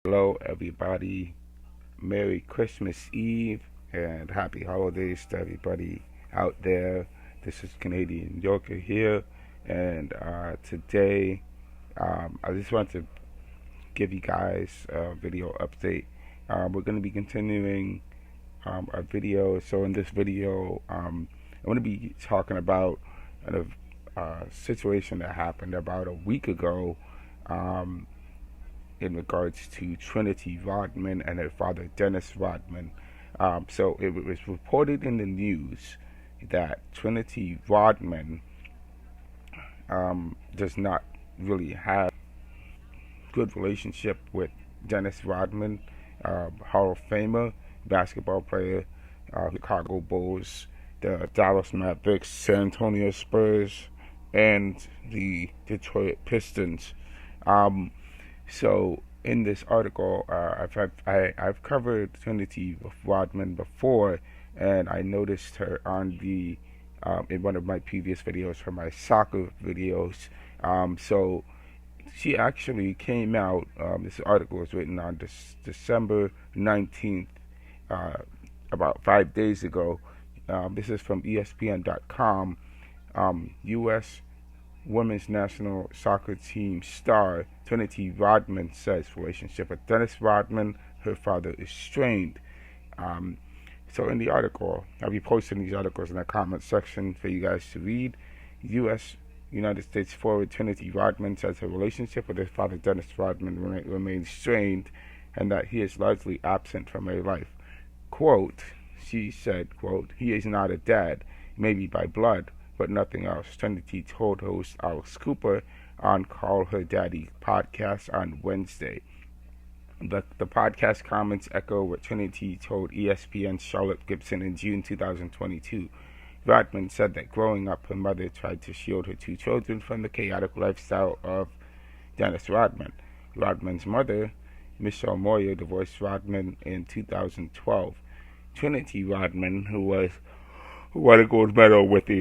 Hello, everybody. Merry Christmas Eve and happy holidays to everybody out there. This is Canadian Yorker here, and today I just want to give you guys a video update. We're going to be continuing our video. So, in this video, I'm going to be talking about a situation that happened about a week ago. Um, in regards to Trinity Rodman and her father Dennis Rodman. So it was reported in the news that Trinity Rodman does not really have good relationship with Dennis Rodman, Hall of Famer, basketball player, Chicago Bulls, the Dallas Mavericks, San Antonio Spurs, and the Detroit Pistons. Um, So in this article, I've covered Trinity Rodman before, and I noticed her on the in one of my previous videos for my soccer videos. So she actually came out. This article was written on December 19th, uh, about 5 days ago. This is from ESPN.com. U.S. Women's National Soccer Team star Trinity Rodman says relationship with Dennis Rodman, her father, is strained. Um, so in the article, I'll be posting these articles in the comment section for you guys to read. U.S. United States forward Trinity Rodman says her relationship with her father Dennis Rodman remains strained and that he is largely absent from her life. Quote, she said, quote, he is not a dad, maybe by blood, but nothing else. Trinity told host Alex Cooper on Call Her Daddy podcast on Wednesday. The podcast comments echo what Trinity told ESPN's Charlotte Gibson in June 2022. Rodman said that growing up, her mother tried to shield her two children from the chaotic lifestyle of Dennis Rodman. Rodman's mother, Michelle Moyer, divorced Rodman in 2012. Trinity Rodman, who won a gold medal with the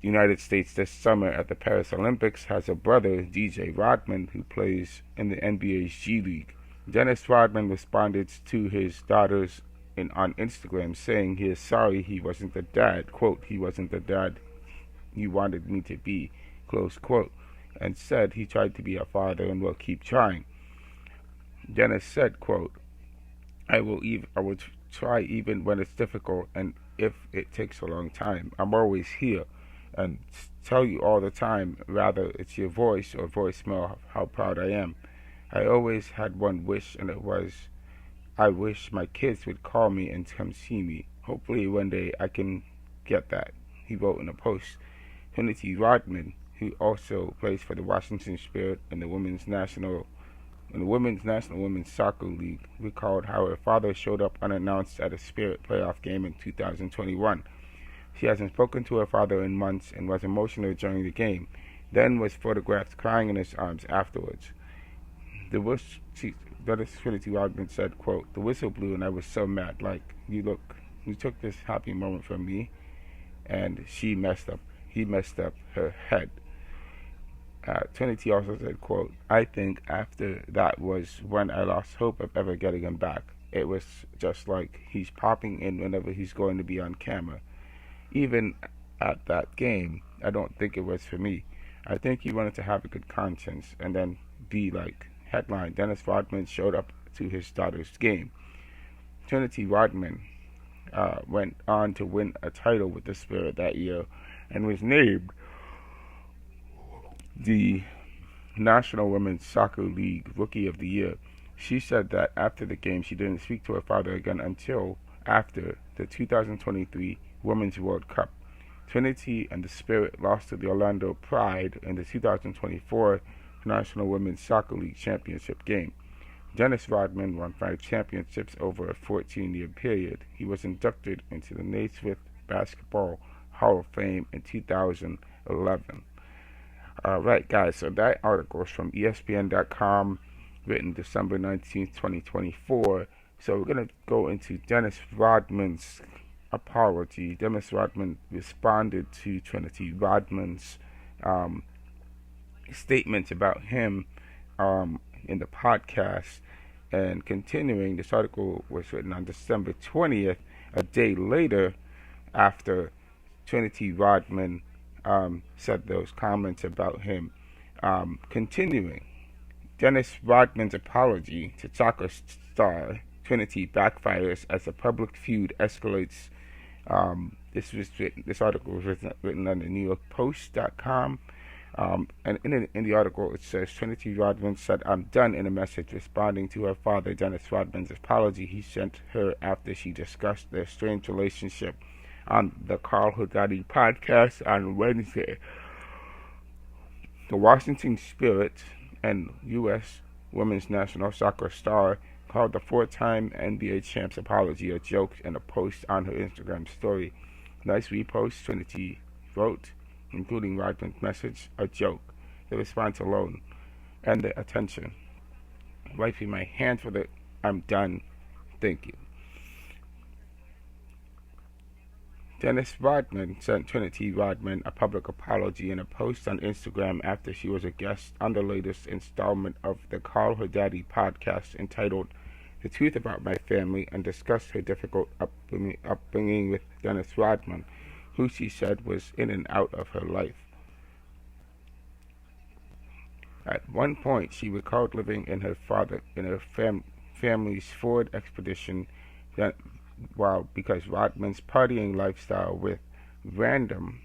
United States this summer at the Paris Olympics, has a brother, DJ Rodman, who plays in the NBA's G League. Dennis Rodman responded to his daughters on Instagram saying he is sorry he wasn't the dad, quote, he wasn't the dad you wanted me to be, close quote, and said he tried to be a father and will keep trying. Dennis said, quote, I will try even when it's difficult and if it takes a long time. I'm always here and tell you all the time, rather it's your voice or voicemail, how proud I am. I always had one wish, and it was I wish my kids would call me and come see me. Hopefully one day I can get that, he wrote in a post. Trinity Rodman, who also plays for the Washington Spirit and the Women's National Women's Soccer League, recalled how her father showed up unannounced at a Spirit playoff game in 2021. She hasn't spoken to her father in months and was emotional during the game, then was photographed crying in his arms afterwards. Trinity Rodman said, quote, the whistle blew and I was so mad, like, you took this happy moment from me, and he messed up her head. Trinity also said, quote, I think after that was when I lost hope of ever getting him back. It was just like he's popping in whenever he's going to be on camera. Even at that game, I don't think it was for me. I think he wanted to have a good conscience and then be like, headline, Dennis Rodman showed up to his daughter's game. Trinity Rodman went on to win a title with the Spirit that year and was named the National Women's Soccer League Rookie of the Year. She said that after the game, she didn't speak to her father again until after the 2023 Women's World Cup. Trinity and the Spirit lost to the Orlando Pride in the 2024 National Women's Soccer League Championship game. Dennis Rodman won 5 championships over a 14-year period. He was inducted into the Naismith Basketball Hall of Fame in 2011. Alright, guys, so that article is from ESPN.com, written December 19th, 2024. So we're going to go into Dennis Rodman's apology. Dennis Rodman responded to Trinity Rodman's statements about him in the podcast. And continuing, this article was written on December 20th, a day later after Trinity Rodman said those comments about him. Continuing, Dennis Rodman's apology to soccer star Trinity backfires as the public feud escalates. This article was written on the NewYorkPost.com. And in the article, it says Trinity Rodman said, "I'm done," in a message responding to her father, Dennis Rodman's apology he sent her after she discussed their strained relationship on the Carl Haggerty podcast on Wednesday. The Washington Spirit and U.S. women's national soccer star called the four-time NBA champ's apology a joke in a post on her Instagram story. "Nice repost," Trinity wrote, including Rodman's message, "a joke. The response alone and the attention. Wiping my hands with it. I'm done. Thank you." Dennis Rodman sent Trinity Rodman a public apology in a post on Instagram after she was a guest on the latest installment of the Carl Haggerty podcast entitled "The Truth About My Family," and discussed her difficult upbringing with Dennis Rodman, who she said was in and out of her life. At one point, she recalled living in her family's Ford Expedition because Rodman's partying lifestyle with random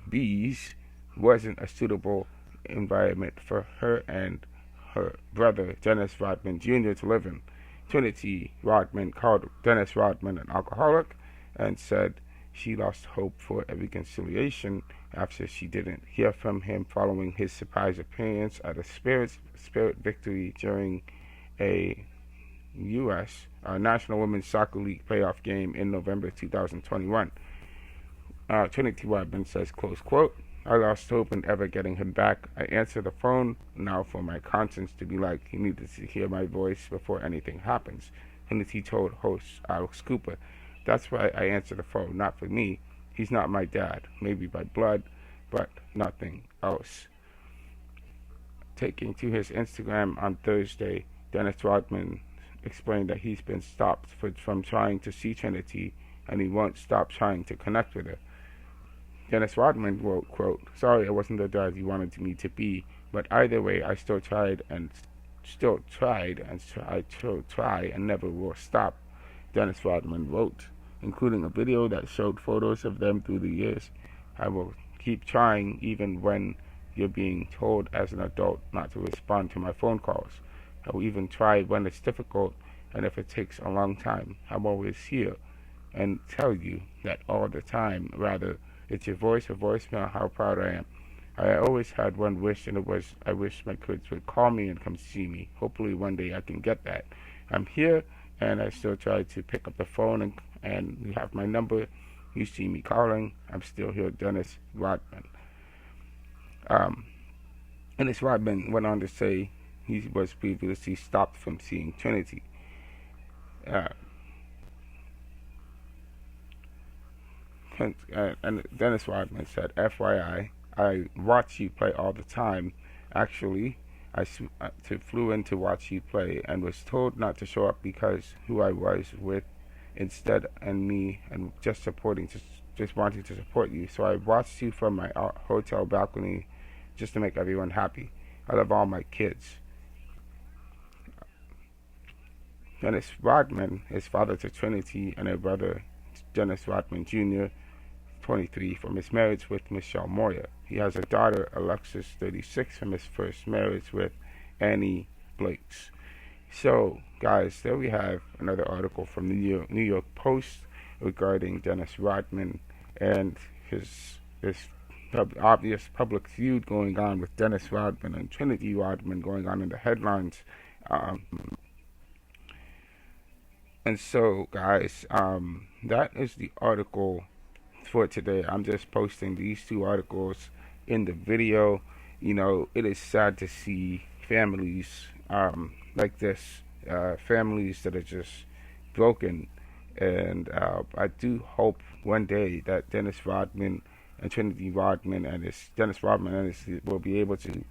bees wasn't a suitable environment for her and her brother, Dennis Rodman Jr., to live in. Trinity Rodman called Dennis Rodman an alcoholic and said she lost hope for a reconciliation after she didn't hear from him following his surprise appearance at a Spirit victory during a U.S. National Women's Soccer League playoff game in November 2021. Trinity Rodman says, close quote, "I lost hope in ever getting him back. I answer the phone now for my conscience to be like, he needed to hear my voice before anything happens." Trinity told host Alex Cooper, "That's why I answer the phone, not for me. He's not my dad, maybe by blood, but nothing else." Taking to his Instagram on Thursday, Dennis Rodman explained that he's been stopped from trying to see Trinity, and he won't stop trying to connect with her. Dennis Rodman wrote, quote, "Sorry I wasn't the dad you wanted me to be, but either way I still tried and try and never will stop," Dennis Rodman wrote, including a video that showed photos of them through the years. "I will keep trying even when you're being told as an adult not to respond to my phone calls. I will even try when it's difficult, and if it takes a long time, I'm always here and tell you that all the time. Rather, it's your voice, a voicemail, how proud I am. I always had one wish, and it was I wish my kids would call me and come see me. Hopefully one day I can get that. I'm here, and I still try to pick up the phone, and you have my number. You see me calling. I'm still here." Dennis Rodman. Dennis Rodman went on to say he was previously stopped from seeing Trinity. And Dennis Rodman said, "FYI, I watch you play all the time. Actually, I flew in to watch you play and was told not to show up because who I was with instead and me and just wanting to support you. So I watched you from my hotel balcony just to make everyone happy. I love all my kids." Dennis Rodman is father to Trinity and her brother, Dennis Rodman Jr., 23, from his marriage with Michelle Moyer. He has a daughter, Alexis, 36, from his first marriage with Annie Blakes. So, guys, there we have another article from the New York Post regarding Dennis Rodman and his obvious public feud going on with Dennis Rodman and Trinity Rodman going on in the headlines. And so, guys, that is the article for today. I'm just posting these two articles in the video. You know, it is sad to see families like this, families that are just broken. And I do hope one day that Dennis Rodman and Trinity Rodman and Dennis Rodman and his will be able to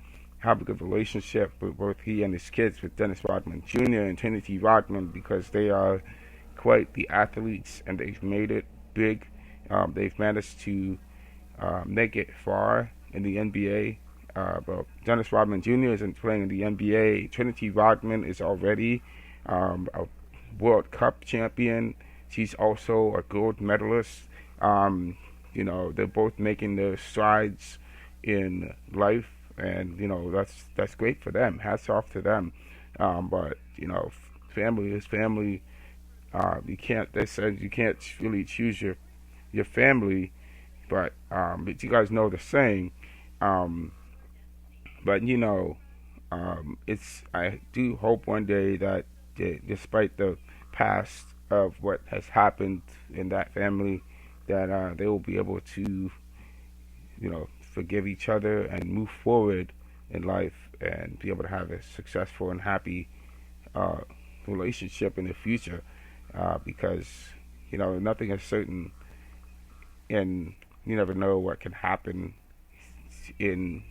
have a good relationship with both he and his kids, with Dennis Rodman Jr. and Trinity Rodman, because they are quite the athletes and they've made it big. They've managed to make it far in the NBA. But Dennis Rodman Jr. isn't playing in the NBA. Trinity Rodman is already a World Cup champion. She's also a gold medalist. They're both making their strides in life, and that's great for them. Hats off to them. But family is family. You can't. They said you can't really choose your family, but you guys know the saying. Um, but it's. I do hope one day that despite the past of what has happened in that family, that they will be able to forgive each other and move forward in life and be able to have a successful and happy uh, relationship in the future. Because nothing is certain, and you never know what can happen in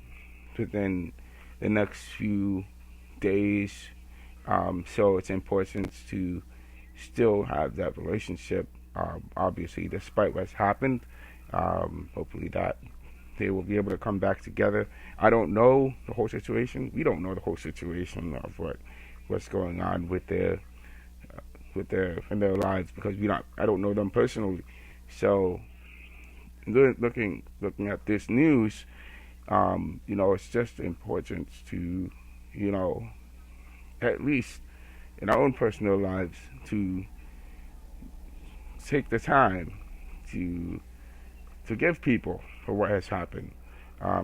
within the next few days. So it's important to still have that relationship. Obviously, despite what's happened, hopefully that they will be able to come back together. I don't know the whole situation. We don't know the whole situation of what's going on in their lives, because I don't know them personally. So looking at this news, it's just important to at least in our own personal lives to take the time to forgive people for what has happened,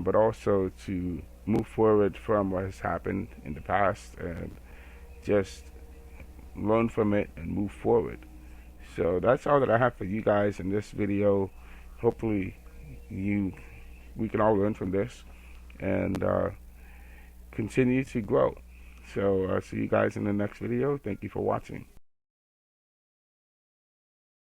but also to move forward from what has happened in the past and just learn from it and move forward. So that's all that I have for you guys in this video. Hopefully we can all learn from this and continue to grow. So see you guys in the next video. Thank you for watching.